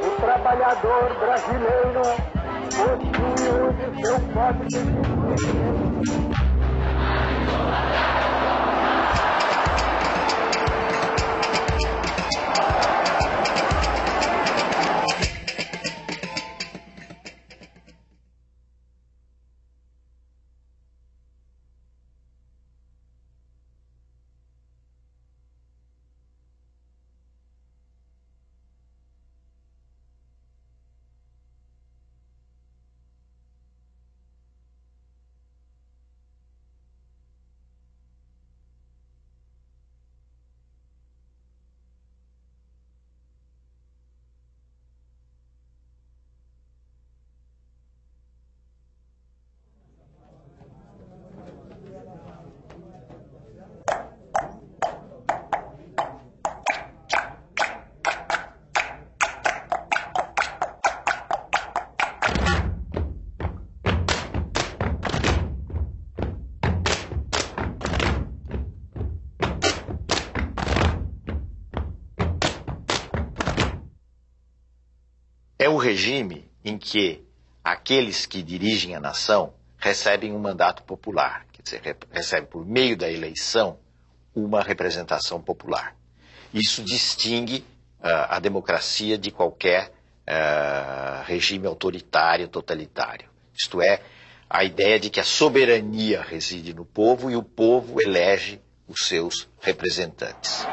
O trabalhador brasileiro possui hoje seu código de É um regime em que aqueles que dirigem a nação recebem um mandato popular, quer dizer, recebem por meio da eleição uma representação popular. Isso distingue a democracia de qualquer regime autoritário, totalitário. Isto é, a ideia de que a soberania reside no povo e o povo elege os seus representantes.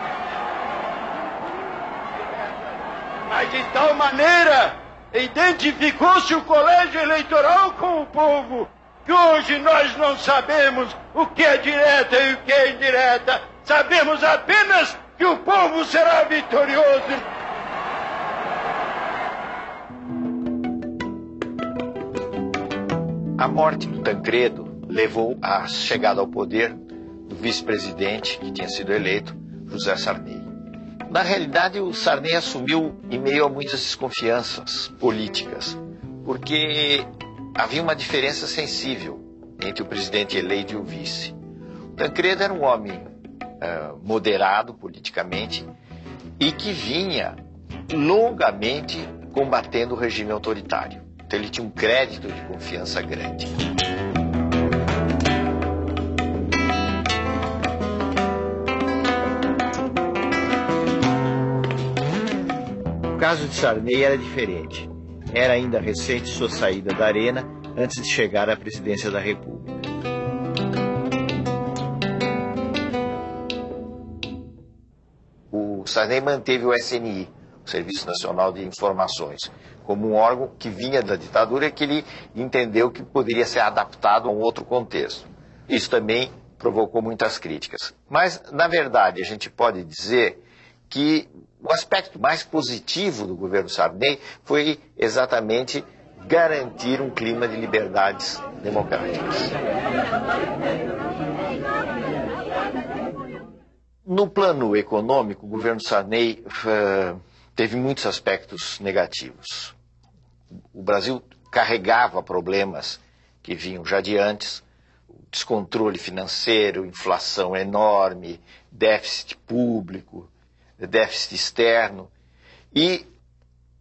Mas de tal maneira identificou-se o colégio eleitoral com o povo, que hoje nós não sabemos o que é direta e o que é indireta. Sabemos apenas que o povo será vitorioso. A morte do Tancredo levou à chegada ao poder do vice-presidente, que tinha sido eleito, José Sarney. Na realidade, o Sarney assumiu em meio a muitas desconfianças políticas, porque havia uma diferença sensível entre o presidente eleito e o vice. O Tancredo era um homem moderado politicamente e que vinha longamente combatendo o regime autoritário. Então ele tinha um crédito de confiança grande. O caso de Sarney era diferente. Era ainda recente sua saída da arena antes de chegar à presidência da República. O Sarney manteve o SNI, o Serviço Nacional de Informações, como um órgão que vinha da ditadura e que ele entendeu que poderia ser adaptado a um outro contexto. Isso também provocou muitas críticas. Mas, na verdade, a gente pode dizer que o aspecto mais positivo do governo Sarney foi exatamente garantir um clima de liberdades democráticas. No plano econômico, o governo Sarney teve muitos aspectos negativos. O Brasil carregava problemas que vinham já de antes: descontrole financeiro, inflação enorme, déficit público, déficit externo. E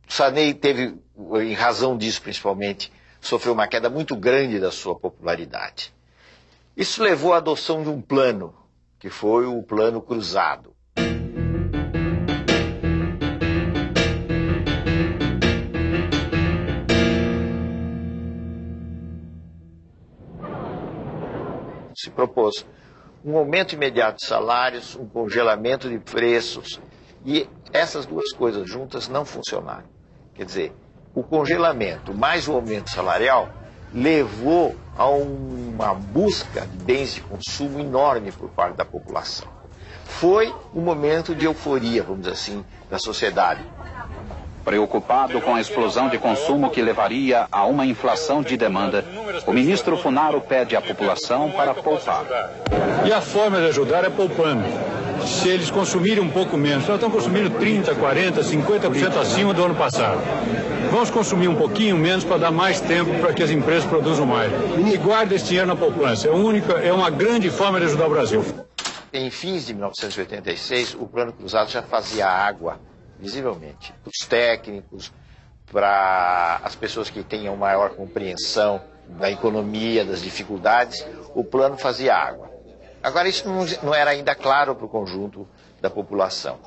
Sarney teve, em razão disso principalmente, sofreu uma queda muito grande da sua popularidade. Isso levou à adoção de um plano, que foi o Plano Cruzado. Se propôs um aumento imediato de salários, um congelamento de preços, e essas duas coisas juntas não funcionaram. Quer dizer, o congelamento mais o aumento salarial levou a uma busca de bens de consumo enorme por parte da população. Foi um momento de euforia, vamos dizer assim, da sociedade. Preocupado com a explosão de consumo que levaria a uma inflação de demanda, o ministro Funaro pede à população para poupar. E a forma de ajudar é poupando. se eles consumirem um pouco menos. Nós estamos consumindo 30%, 40%, 50% acima do ano passado. Vamos consumir um pouquinho menos para dar mais tempo para que as empresas produzam mais. E guarda esse dinheiro na poupança. É uma grande forma de ajudar o Brasil. Em fins de 1986, o Plano Cruzado já fazia água, visivelmente, para os técnicos, para as pessoas que tenham maior compreensão da economia, das dificuldades, o plano fazia água. Agora, isso não era ainda claro para o conjunto da população.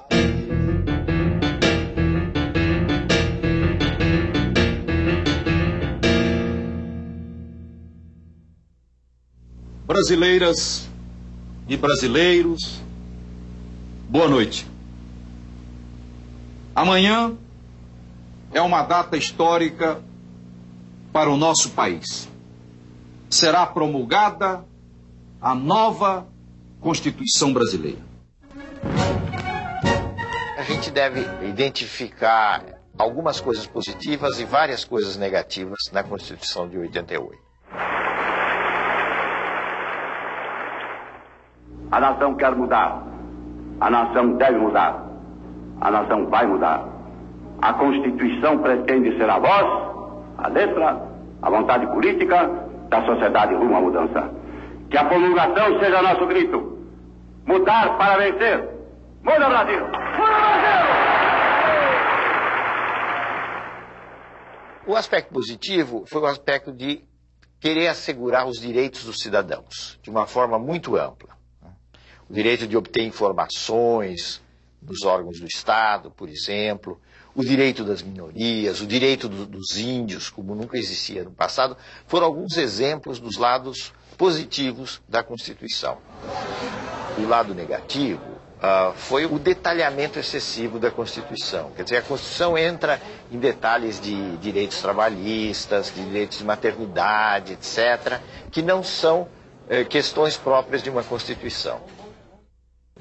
Brasileiras e brasileiros, boa noite. Amanhã é uma data histórica para o nosso país. Será promulgada a nova Constituição brasileira. A gente deve identificar algumas coisas positivas e várias coisas negativas na Constituição de 88. A nação quer mudar. A nação deve mudar. A nação vai mudar. A Constituição pretende ser a voz, a letra, a vontade política da sociedade rumo à mudança. Que a promulgação seja nosso grito. Mudar para vencer. Muda, Brasil! Muda, Brasil! O aspecto positivo foi o aspecto de querer assegurar os direitos dos cidadãos, de uma forma muito ampla. O direito de obter informações dos órgãos do Estado, por exemplo, o direito das minorias, o direito dos índios, como nunca existia no passado, foram alguns exemplos dos lados positivos da Constituição. O lado negativo foi o detalhamento excessivo da Constituição. Quer dizer, a Constituição entra em detalhes de direitos trabalhistas, de direitos de maternidade, etc., que não são questões próprias de uma Constituição.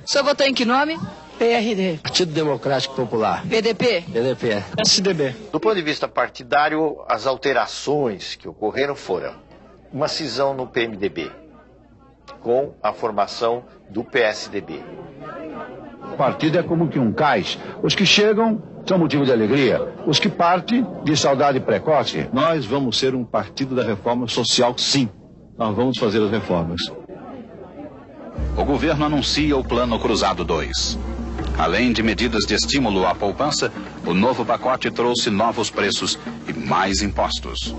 O senhor votou em que nome? PRD. Partido Democrático Popular. PDP? PDP. PSDB. Do ponto de vista partidário, as alterações que ocorreram foram uma cisão no PMDB, com a formação do PSDB. O partido é como que um cais. Os que chegam são motivo de alegria. Os que partem, de saudade precoce. Nós vamos ser um partido da reforma social, sim. Nós vamos fazer as reformas. O governo anuncia o Plano Cruzado 2. Além de medidas de estímulo à poupança, o novo pacote trouxe novos preços e mais impostos.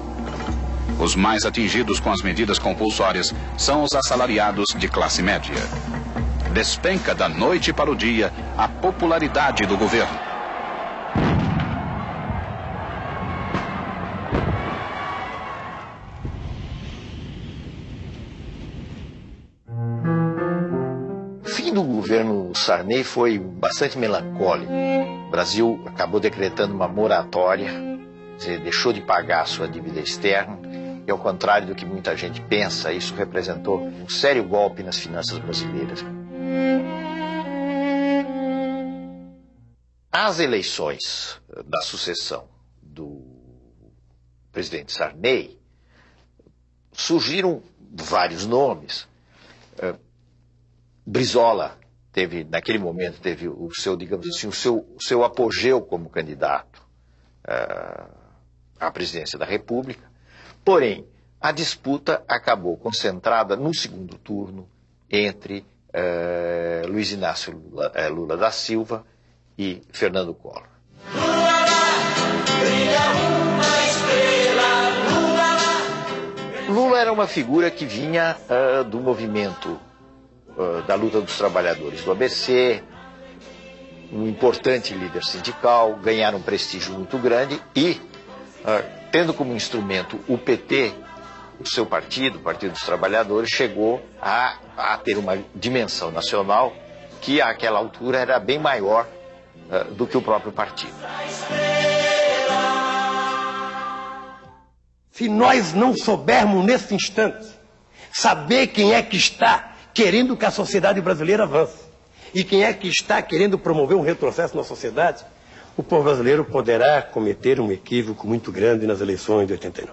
Os mais atingidos com as medidas compulsórias são os assalariados de classe média. Despenca da noite para o dia a popularidade do governo. O fim do governo Sarney foi bastante melancólico. O Brasil acabou decretando uma moratória, quer dizer, deixou de pagar a sua dívida externa, e ao contrário do que muita gente pensa, isso representou um sério golpe nas finanças brasileiras. As eleições da sucessão do presidente Sarney surgiram vários nomes. Brizola naquele momento, teve o seu, digamos assim, o seu apogeu como candidato à presidência da República. Porém, a disputa acabou concentrada no segundo turno entre Luiz Inácio Lula da Silva e Fernando Collor. Lula era uma figura que vinha do movimento da luta dos trabalhadores do ABC, um importante líder sindical, ganharam um prestígio muito grande e, tendo como instrumento o PT, o seu partido, o Partido dos Trabalhadores, chegou a ter uma dimensão nacional que, àquela altura, era bem maior do que o próprio partido. Se nós não soubermos, nesse instante, saber quem é que está querendo que a sociedade brasileira avance e quem é que está querendo promover um retrocesso na sociedade, o povo brasileiro poderá cometer um equívoco muito grande nas eleições de 89.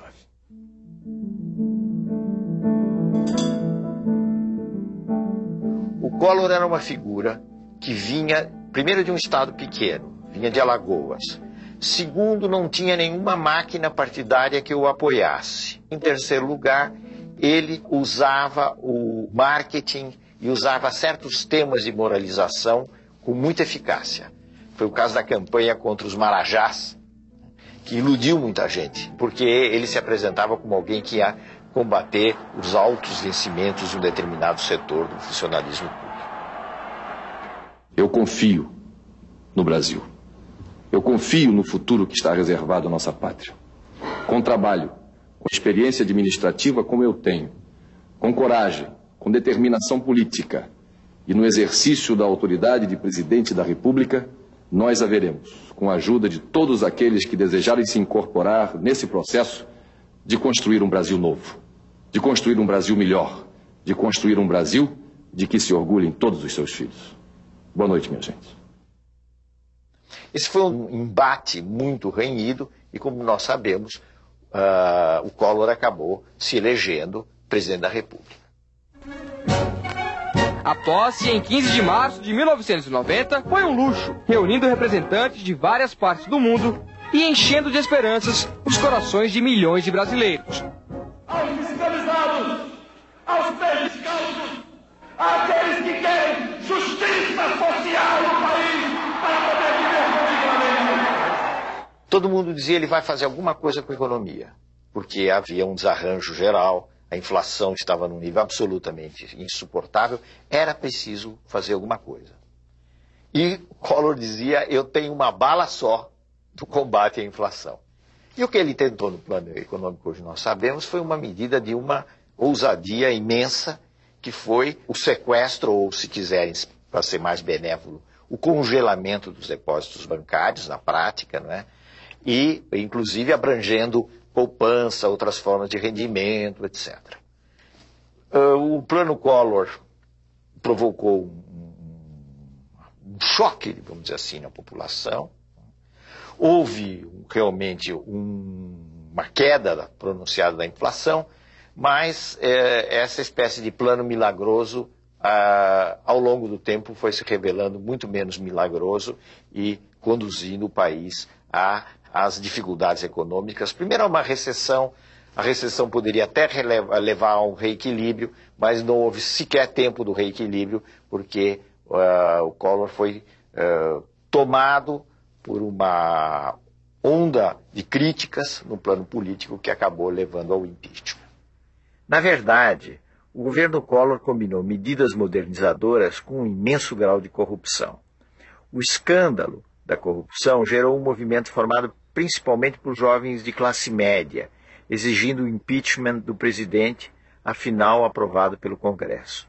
O Collor era uma figura que vinha, primeiro, de um estado pequeno, vinha de Alagoas. Segundo, não tinha nenhuma máquina partidária que o apoiasse. Em terceiro lugar, ele usava o marketing e usava certos temas de moralização com muita eficácia. Foi o caso da campanha contra os Marajás, que iludiu muita gente, porque ele se apresentava como alguém que ia combater os altos vencimentos de um determinado setor do funcionalismo público. Eu confio no Brasil. Eu confio no futuro que está reservado à nossa pátria. Com trabalho, com experiência administrativa como eu tenho, com coragem, com determinação política e no exercício da autoridade de presidente da República, nós haveremos, com a ajuda de todos aqueles que desejarem se incorporar nesse processo, de construir um Brasil novo, de construir um Brasil melhor, de construir um Brasil de que se orgulhem todos os seus filhos. Boa noite, minha gente. Esse foi um embate muito renhido e, como nós sabemos, o Collor acabou se elegendo presidente da República. A posse, em 15 de março de 1990, foi um luxo, reunindo representantes de várias partes do mundo e enchendo de esperanças os corações de milhões de brasileiros. Aos fiscalizados, aos pés descalços, àqueles que querem justiça social no país para poder viver dignamente. Todo mundo dizia que ele vai fazer alguma coisa com a economia, porque havia um desarranjo geral. A inflação estava num nível absolutamente insuportável, era preciso fazer alguma coisa. E Collor dizia, eu tenho uma bala só do combate à inflação. E o que ele tentou no plano econômico, hoje nós sabemos, foi uma medida de uma ousadia imensa, que foi o sequestro, ou se quiserem, para ser mais benévolo, o congelamento dos depósitos bancários, na prática, não é? E, inclusive, abrangendo poupança, outras formas de rendimento, etc. O plano Collor provocou um choque, vamos dizer assim, na população. Houve realmente uma queda pronunciada da inflação, mas essa espécie de plano milagroso, ao longo do tempo, foi se revelando muito menos milagroso e conduzindo o país às dificuldades econômicas. Primeiro, a uma recessão. A recessão poderia até levar a um reequilíbrio, mas não houve sequer tempo do reequilíbrio, porque o Collor foi tomado por uma onda de críticas no plano político que acabou levando ao impeachment. Na verdade, o governo Collor combinou medidas modernizadoras com um imenso grau de corrupção. O escândalo da corrupção gerou um movimento formado principalmente por jovens de classe média, exigindo o impeachment do presidente, afinal aprovado pelo Congresso.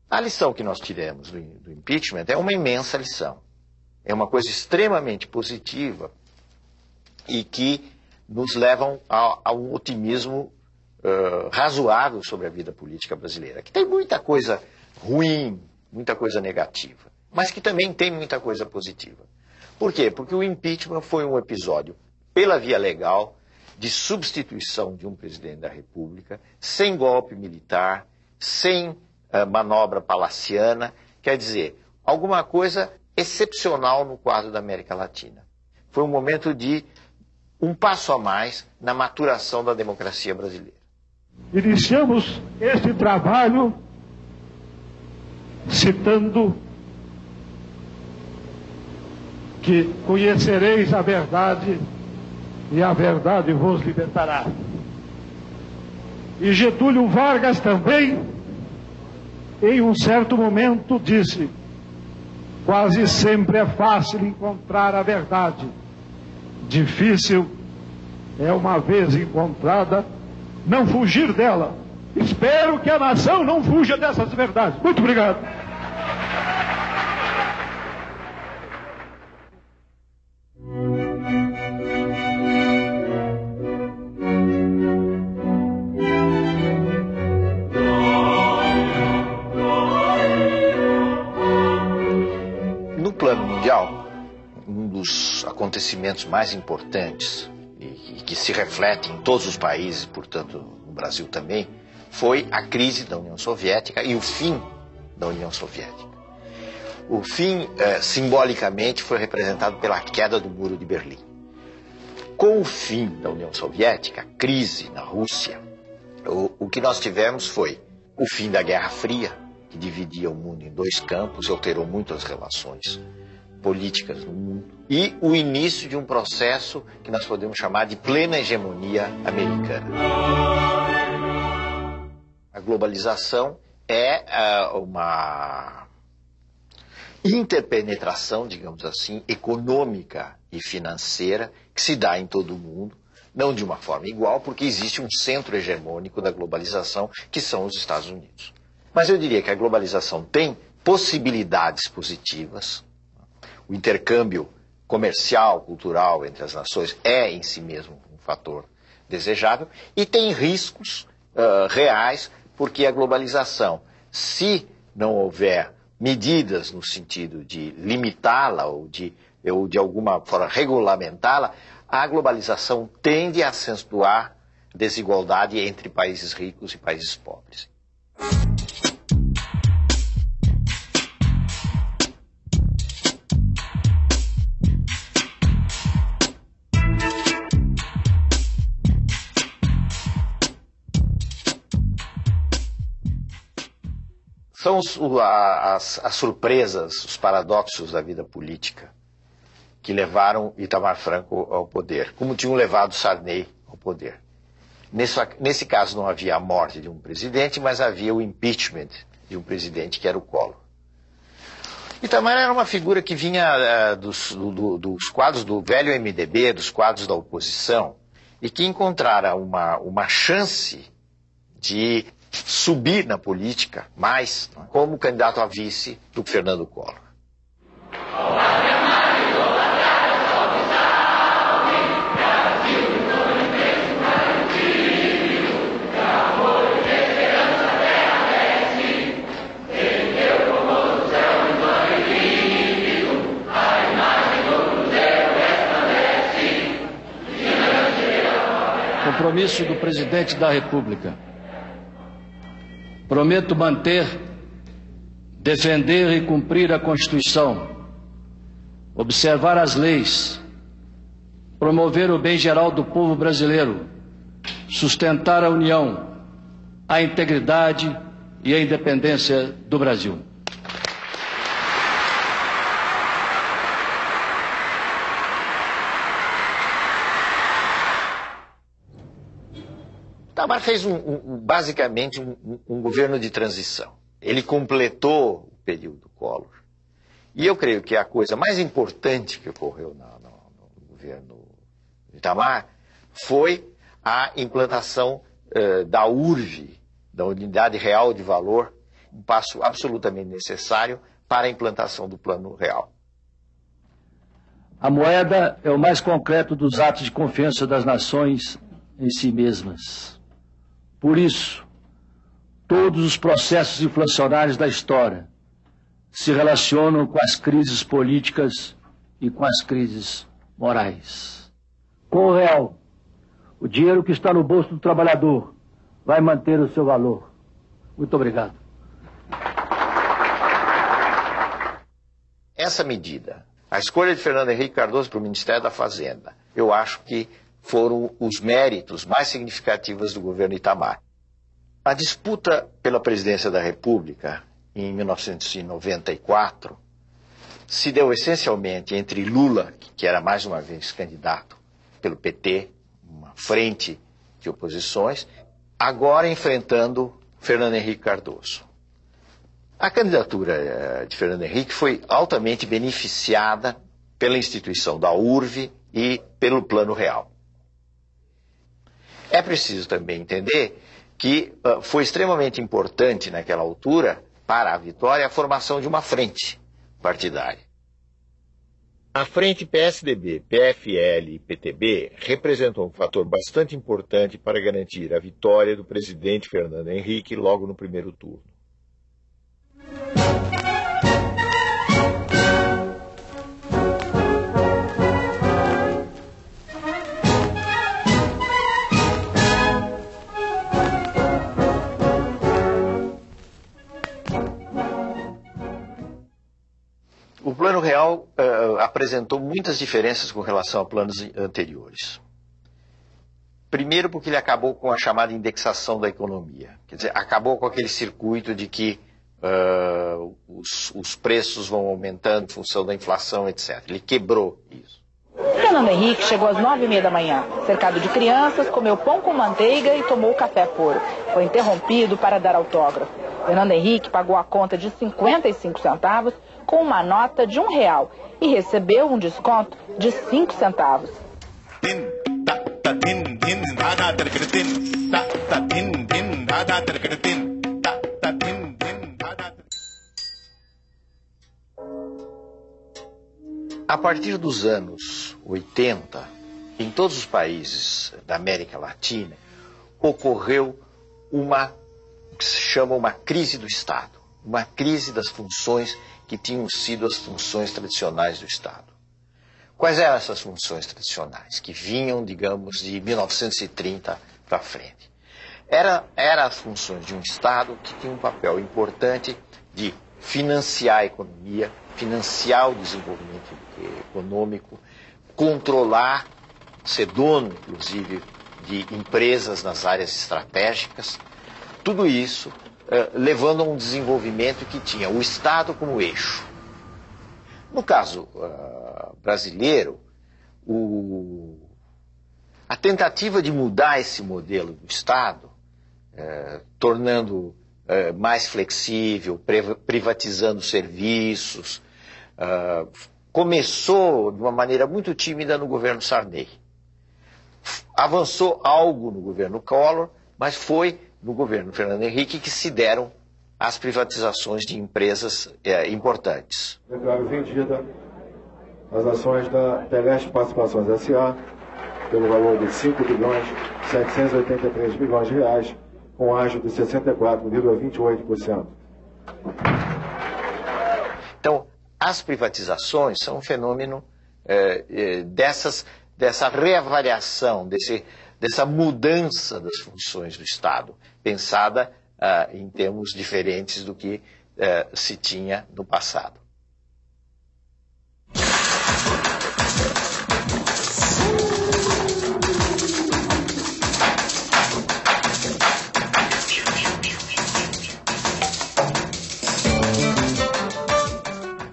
A lição que nós tiramos do impeachment é uma imensa lição. É uma coisa extremamente positiva e que nos leva a um otimismo razoável sobre a vida política brasileira, que tem muita coisa ruim, muita coisa negativa, mas que também tem muita coisa positiva. Por quê? Porque o impeachment foi um episódio, pela via legal, de substituição de um presidente da República, sem golpe militar, sem manobra palaciana, quer dizer, alguma coisa excepcional no quadro da América Latina. Foi um momento de um passo a mais na maturação da democracia brasileira. Iniciamos este trabalho citando que conhecereis a verdade e a verdade vos libertará. E Getúlio Vargas também, em um certo momento, disse: quase sempre é fácil encontrar a verdade. Difícil é, uma vez encontrada, não fugir dela. Espero que a nação não fuja dessas verdades. Muito obrigado. No plano mundial, um dos acontecimentos mais importantes e que se reflete em todos os países, portanto no Brasil também, foi a crise da União Soviética e o fim da União Soviética. O fim, simbolicamente, foi representado pela queda do Muro de Berlim. Com o fim da União Soviética, a crise na Rússia, o que nós tivemos foi o fim da Guerra Fria, que dividia o mundo em dois campos e alterou muito as relações políticas no mundo, e o início de um processo que nós podemos chamar de plena hegemonia americana. A globalização é uma interpenetração, digamos assim, econômica e financeira que se dá em todo o mundo, não de uma forma igual, porque existe um centro hegemônico da globalização, que são os Estados Unidos. Mas eu diria que a globalização tem possibilidades positivas. O intercâmbio comercial, cultural entre as nações é em si mesmo um fator desejável, e tem riscos reais, porque a globalização, se não houver medidas no sentido de limitá-la ou de alguma forma regulamentá-la, a globalização tende a acentuar desigualdade entre países ricos e países pobres. São as surpresas, os paradoxos da vida política que levaram Itamar Franco ao poder, como tinham levado Sarney ao poder. Nesse caso não havia a morte de um presidente, mas havia o impeachment de um presidente que era o Collor. Itamar era uma figura que vinha dos quadros do velho MDB, dos quadros da oposição, e que encontrara uma chance de subir na política mais como candidato a vice do Fernando Collor. Compromisso do Presidente da República. Prometo manter, defender e cumprir a Constituição, observar as leis, promover o bem geral do povo brasileiro, sustentar a união, a integridade e a independência do Brasil. Itamar fez basicamente um governo de transição. Ele completou o período Collor. E eu creio que a coisa mais importante que ocorreu no governo Itamar foi a implantação da URV, da Unidade Real de Valor, um passo absolutamente necessário para a implantação do Plano Real. A moeda é o mais concreto dos atos de confiança das nações em si mesmas. Por isso, todos os processos inflacionários da história se relacionam com as crises políticas e com as crises morais. Com o real, o dinheiro que está no bolso do trabalhador vai manter o seu valor. Muito obrigado. Essa medida, a escolha de Fernando Henrique Cardoso para o Ministério da Fazenda, eu acho que foram os méritos mais significativos do governo Itamar. A disputa pela presidência da República, em 1994, se deu essencialmente entre Lula, que era mais uma vez candidato pelo PT, uma frente de oposições, agora enfrentando Fernando Henrique Cardoso. A candidatura de Fernando Henrique foi altamente beneficiada pela instituição da URV e pelo Plano Real. É preciso também entender que foi extremamente importante naquela altura, para a vitória, a formação de uma frente partidária. A frente PSDB, PFL e PTB representou um fator bastante importante para garantir a vitória do presidente Fernando Henrique logo no primeiro turno. O Plano Real apresentou muitas diferenças com relação a planos anteriores. Primeiro porque ele acabou com a chamada indexação da economia. Quer dizer, acabou com aquele circuito de que os preços vão aumentando em função da inflação, etc. Ele quebrou isso. Fernando Henrique chegou às 9h30 da manhã. Cercado de crianças, comeu pão com manteiga e tomou café puro. Foi interrompido para dar autógrafo. Fernando Henrique pagou a conta de 55 centavos com uma nota de R$1 e recebeu um desconto de 5 centavos. A partir dos anos 80, em todos os países da América Latina, ocorreu uma que se chama uma crise do Estado, uma crise das funções que tinham sido as funções tradicionais do Estado. Quais eram essas funções tradicionais, que vinham, digamos, de 1930 para frente? Eram as funções de um Estado que tinha um papel importante de financiar a economia, financiar o desenvolvimento econômico, controlar, ser dono, inclusive, de empresas nas áreas estratégicas. Tudo isso levando a um desenvolvimento que tinha o Estado como eixo. No caso brasileiro, a tentativa de mudar esse modelo do Estado, tornando mais flexível, privatizando serviços, começou de uma maneira muito tímida no governo Sarney. Avançou algo no governo Collor, mas foi no governo Fernando Henrique que se deram as privatizações de empresas importantes. Declaro vendida as ações da Teleste Participações S.A. pelo valor de R$5.783 bilhões, com ágio de 64,28%. Então, as privatizações são um fenômeno dessa reavaliação, dessa mudança das funções do Estado, pensada em termos diferentes do que se tinha no passado.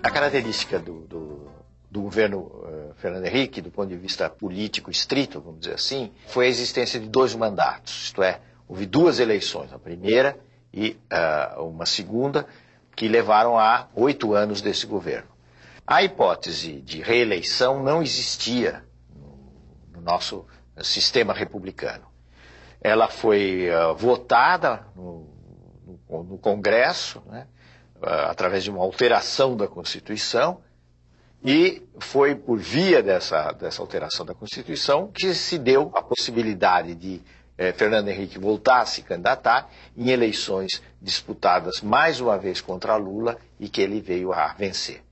A característica do governo Fernando Henrique, do ponto de vista político estrito, vamos dizer assim, foi a existência de 2 mandatos, isto é, houve 2 eleições, a primeira e uma segunda, que levaram a 8 anos desse governo. A hipótese de reeleição não existia no nosso sistema republicano. Ela foi votada no Congresso, né, através de uma alteração da Constituição, e foi por via dessa alteração da Constituição que se deu a possibilidade de Fernando Henrique voltar a se candidatar em eleições disputadas mais uma vez contra Lula e que ele veio a vencer.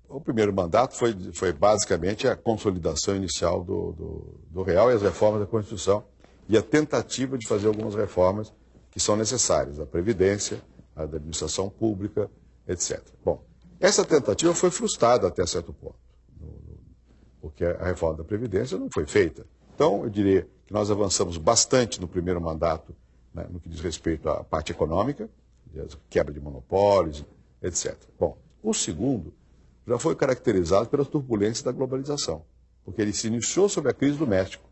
O primeiro mandato foi basicamente a consolidação inicial do Real e as reformas da Constituição e a tentativa de fazer algumas reformas que são necessárias, a Previdência, a da administração pública, etc. Bom, essa tentativa foi frustrada até certo ponto, porque a reforma da Previdência não foi feita. Então, eu diria que nós avançamos bastante no primeiro mandato, né, no que diz respeito à parte econômica, quebra de monopólios, etc. Bom, o segundo já foi caracterizado pelas turbulências da globalização, porque ele se iniciou sob a crise do México,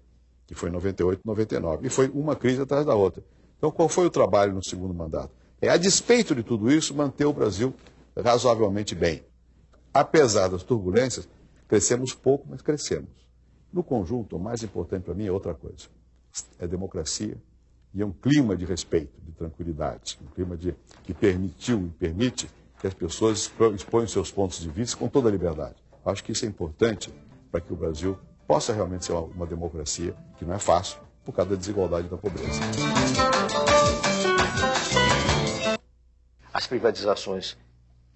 que foi em 98, 99. E foi uma crise atrás da outra. Então, qual foi o trabalho no segundo mandato? A despeito de tudo isso, manter o Brasil razoavelmente bem. Apesar das turbulências, crescemos pouco, mas crescemos. No conjunto, o mais importante para mim é outra coisa. É democracia e é um clima de respeito, de tranquilidade. Um clima que permitiu e permite que as pessoas exponham seus pontos de vista com toda a liberdade. Acho que isso é importante para que o Brasil possa realmente ser uma democracia, que não é fácil, por causa da desigualdade e da pobreza. As privatizações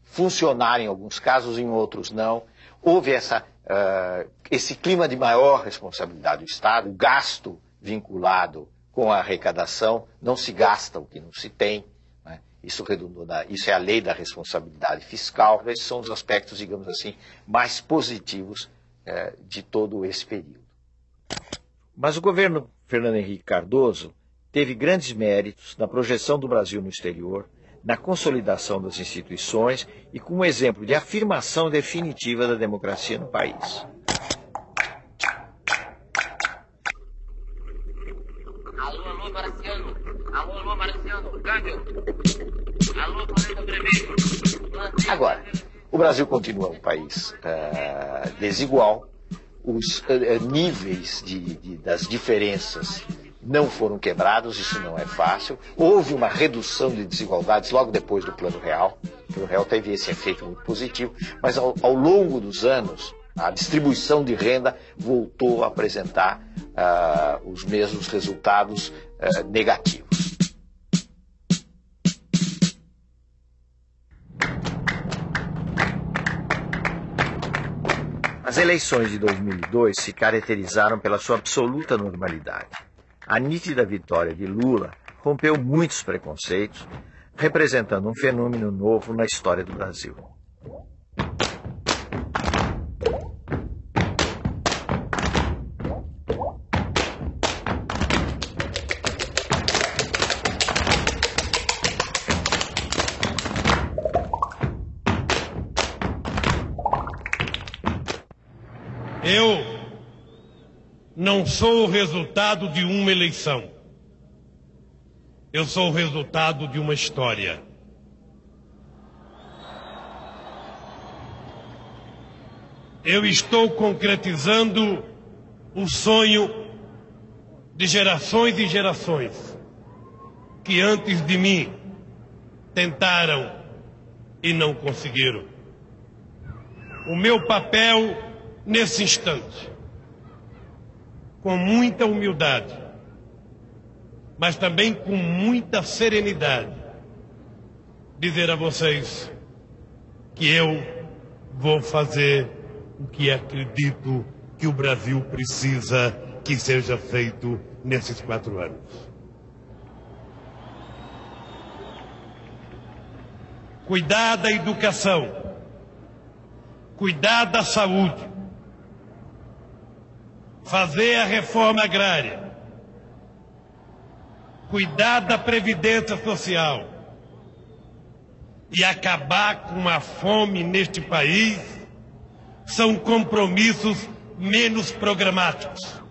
funcionaram em alguns casos, em outros não. Houve esse clima de maior responsabilidade do Estado, o gasto vinculado com a arrecadação, não se gasta o que não se tem. Né? Isso é a lei da responsabilidade fiscal. Esses são os aspectos, digamos assim, mais positivos de todo esse período. Mas o governo Fernando Henrique Cardoso teve grandes méritos na projeção do Brasil no exterior, na consolidação das instituições e como exemplo de afirmação definitiva da democracia no país. Alô, Marciano. Alô, Marciano. Câmbio. Alô, coleta Brevet. Agora, o Brasil continua um país desigual. Os níveis das diferenças não foram quebrados, isso não é fácil. Houve uma redução de desigualdades logo depois do Plano Real. O Plano Real teve esse efeito muito positivo, mas ao longo dos anos, a distribuição de renda voltou a apresentar os mesmos resultados negativos. As eleições de 2002 se caracterizaram pela sua absoluta normalidade. A nítida vitória de Lula rompeu muitos preconceitos, representando um fenômeno novo na história do Brasil. Eu não sou o resultado de uma eleição. Eu sou o resultado de uma história. Eu estou concretizando o sonho de gerações e gerações que antes de mim tentaram e não conseguiram. O meu papel nesse instante, com muita humildade, mas também com muita serenidade, dizer a vocês que eu vou fazer o que acredito que o Brasil precisa que seja feito nesses 4 anos. Cuidar da educação, cuidar da saúde, fazer a reforma agrária, cuidar da previdência social e acabar com a fome neste país são compromissos menos programáticos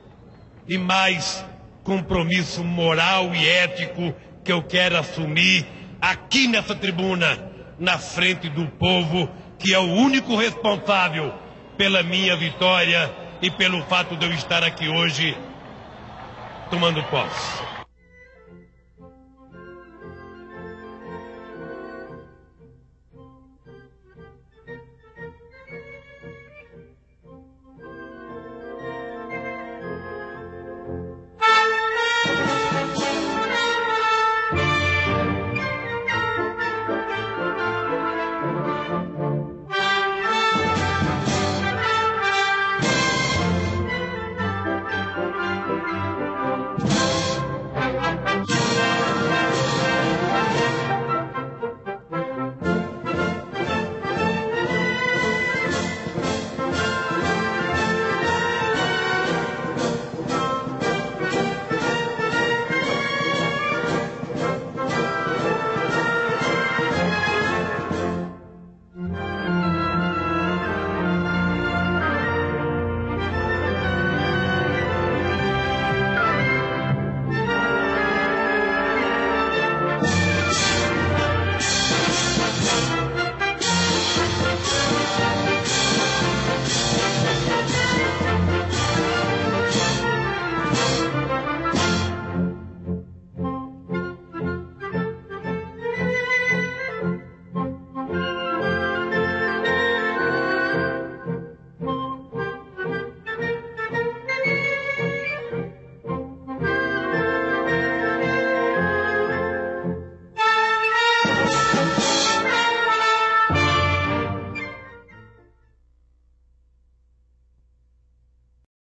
e mais compromisso moral e ético que eu quero assumir aqui nessa tribuna, na frente do povo, que é o único responsável pela minha vitória e pelo fato de eu estar aqui hoje tomando posse.